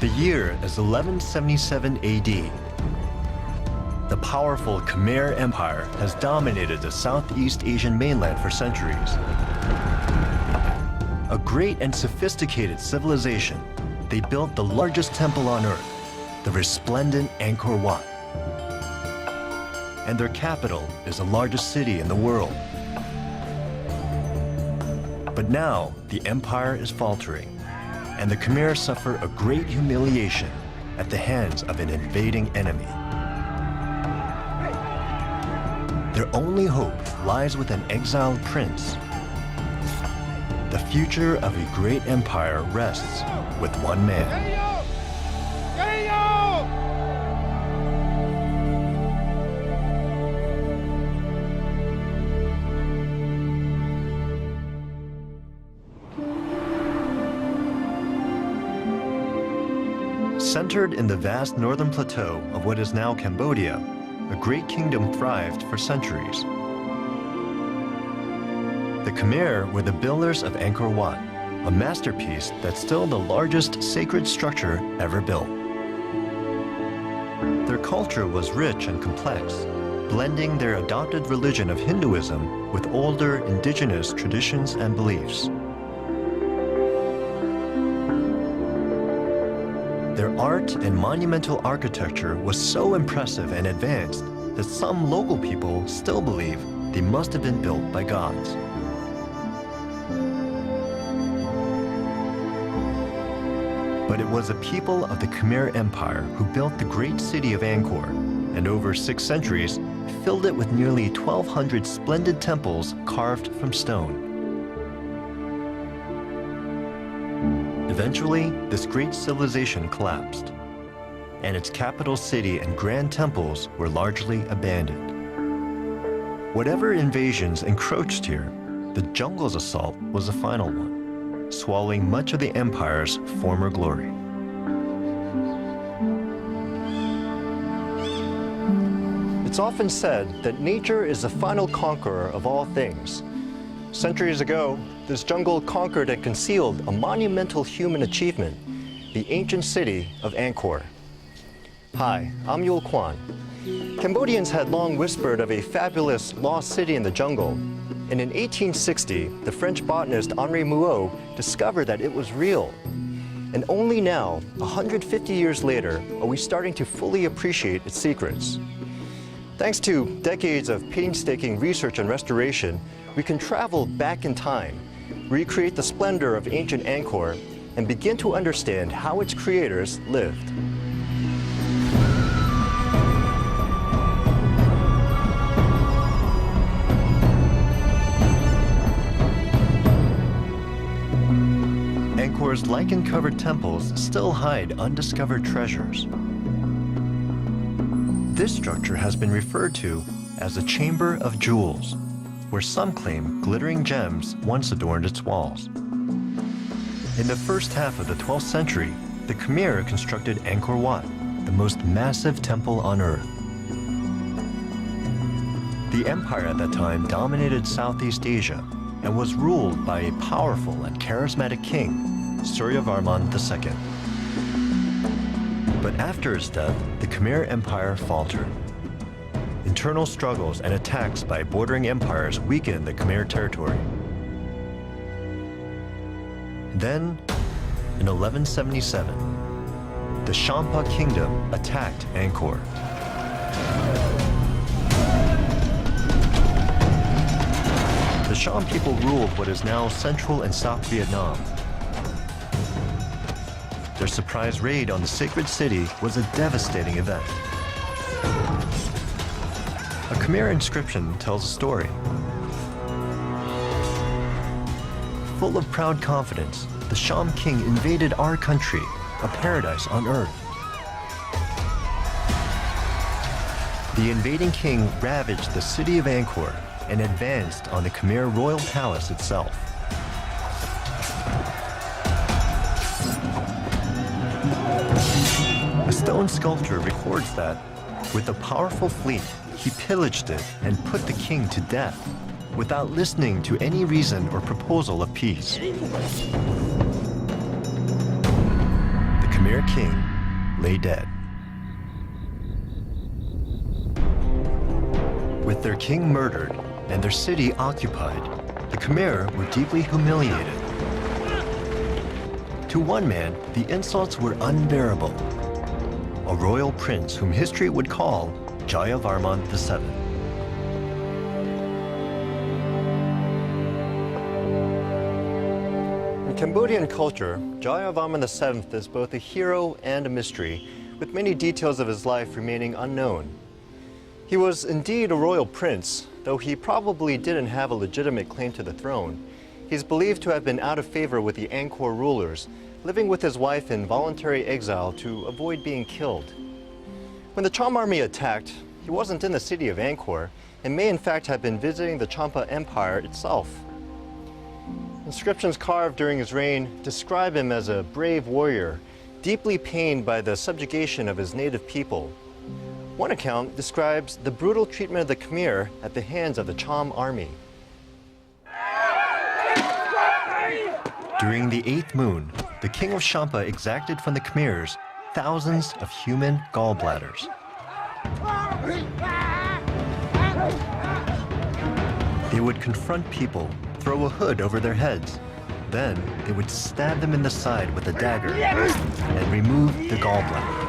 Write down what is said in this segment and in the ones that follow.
The year is 1177 AD. The powerful Khmer Empire has dominated the Southeast Asian mainland for centuries. A great and sophisticated civilization, they built the largest temple on earth, the resplendent Angkor Wat. And their capital is the largest city in the world. But now, the empire is faltering, and the Khmer suffer a great humiliation at the hands of an invading enemy. Their only hope lies with an exiled prince. The future of a great empire rests with one man. Centered in the vast northern plateau of what is now Cambodia, a great kingdom thrived for centuries. The Khmer were the builders of Angkor Wat, a masterpiece that's still the largest sacred structure ever built. Their culture was rich and complex, blending their adopted religion of Hinduism with older indigenous traditions and beliefs. Their art and monumental architecture was so impressive and advanced that some local people still believe they must have been built by gods. But it was the people of the Khmer Empire who built the great city of Angkor, and over 6 centuries filled it with nearly 1,200 splendid temples carved from stone. Eventually, this great civilization collapsed, and its capital city and grand temples were largely abandoned. Whatever invasions encroached here, the jungle's assault was the final one, swallowing much of the empire's former glory. It's often said that nature is the final conqueror of all things. Centuries ago, this jungle conquered and concealed a monumental human achievement, the ancient city of Angkor. Hi, I'm Yul Kwan. Cambodians had long whispered of a fabulous lost city in the jungle, and in 1860, the French botanist Henri Mouot discovered that it was real. And only now, 150 years later, are we starting to fully appreciate its secrets. Thanks to decades of painstaking research and restoration, we can travel back in time, recreate the splendor of ancient Angkor, and begin to understand how its creators lived. Angkor's lichen-covered temples still hide undiscovered treasures. This structure has been referred to as the Chamber of Jewels, where some claim glittering gems once adorned its walls. In the first half of the 12th century, the Khmer constructed Angkor Wat, the most massive temple on earth. The empire at that time dominated Southeast Asia and was ruled by a powerful and charismatic king, Suryavarman II. But after his death, the Khmer Empire faltered. Internal struggles and attacks by bordering empires weakened the Khmer territory. Then, in 1177, the Champa kingdom attacked Angkor. The Cham people ruled what is now Central and South Vietnam. Their surprise raid on the sacred city was a devastating event. A Khmer inscription tells a story. Full of proud confidence, the Cham king invaded our country, a paradise on earth. The invading king ravaged the city of Angkor and advanced on the Khmer royal palace itself. A stone sculpture records that, with a powerful fleet, he pillaged it and put the king to death, without listening to any reason or proposal of peace. The Khmer king lay dead. With their king murdered and their city occupied, the Khmer were deeply humiliated. To one man, the insults were unbearable. A royal prince whom history would call Jayavarman VII. In Cambodian culture, Jayavarman VII is both a hero and a mystery, with many details of his life remaining unknown. He was indeed a royal prince, though he probably didn't have a legitimate claim to the throne. He's believed to have been out of favor with the Angkor rulers, living with his wife in voluntary exile to avoid being killed. When the Cham army attacked, he wasn't in the city of Angkor and may in fact have been visiting the Champa Empire itself. Inscriptions carved during his reign describe him as a brave warrior, deeply pained by the subjugation of his native people. One account describes the brutal treatment of the Khmer at the hands of the Cham army. During the 8th moon, the king of Champa exacted from the Khmers thousands of human gallbladders. They would confront people, throw a hood over their heads. Then they would stab them in the side with a dagger and remove the gallbladder.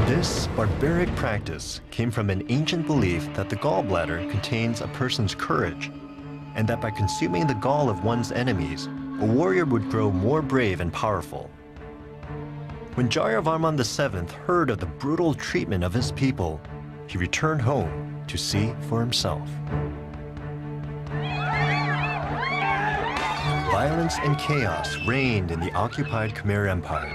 This barbaric practice came from an ancient belief that the gallbladder contains a person's courage, and that by consuming the gall of one's enemies, a warrior would grow more brave and powerful. When Jayavarman VII heard of the brutal treatment of his people, he returned home to see for himself. Violence and chaos reigned in the occupied Khmer Empire.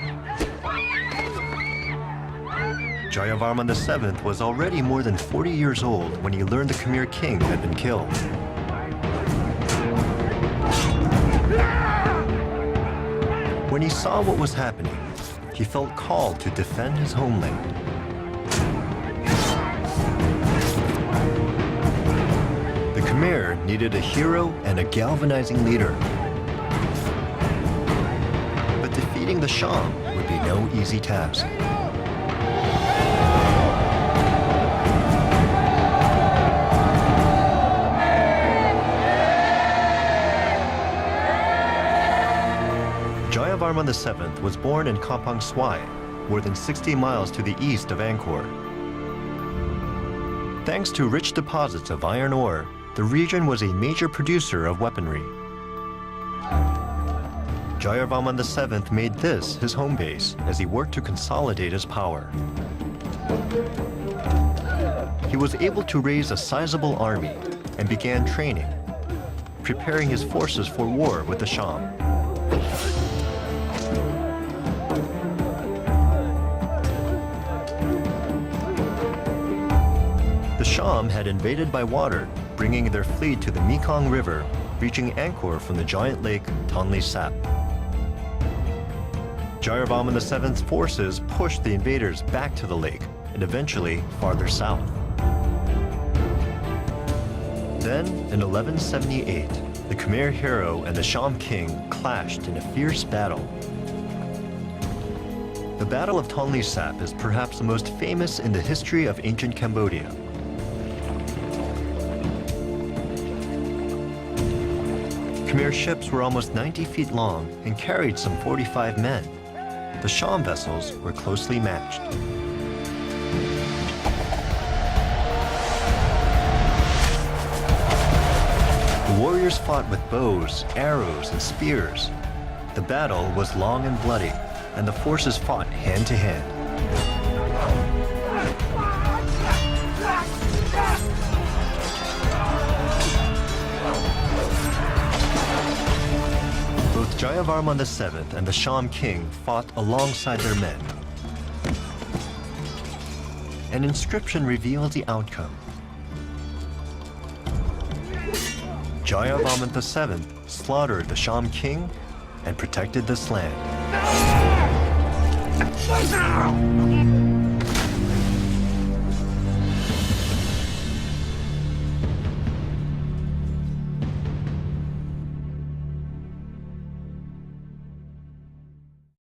Jayavarman VII was already more than 40 years old when he learned the Khmer king had been killed. When he saw what was happening, he felt called to defend his homeland. The Khmer needed a hero and a galvanizing leader. But defeating the Cham would be no easy task. Jayavarman VII was born in Kampong Swai, more than 60 miles to the east of Angkor. Thanks to rich deposits of iron ore, the region was a major producer of weaponry. Jayavarman VII made this his home base as he worked to consolidate his power. He was able to raise a sizable army and began training, preparing his forces for war with the Cham. The Cham had invaded by water, bringing their fleet to the Mekong River, reaching Angkor from the giant lake Tonle Sap. Jayavarman VII's forces pushed the invaders back to the lake and eventually farther south. Then, in 1178, the Khmer hero and the Cham king clashed in a fierce battle. The Battle of Tonle Sap is perhaps the most famous in the history of ancient Cambodia. Khmer ships were almost 90 feet long and carried some 45 men. The Cham vessels were closely matched. The warriors fought with bows, arrows, and spears. The battle was long and bloody, and the forces fought hand to hand. Both Jayavarman VII and the Cham king fought alongside their men. An inscription reveals the outcome. Jayavarman VII slaughtered the Cham king and protected this land.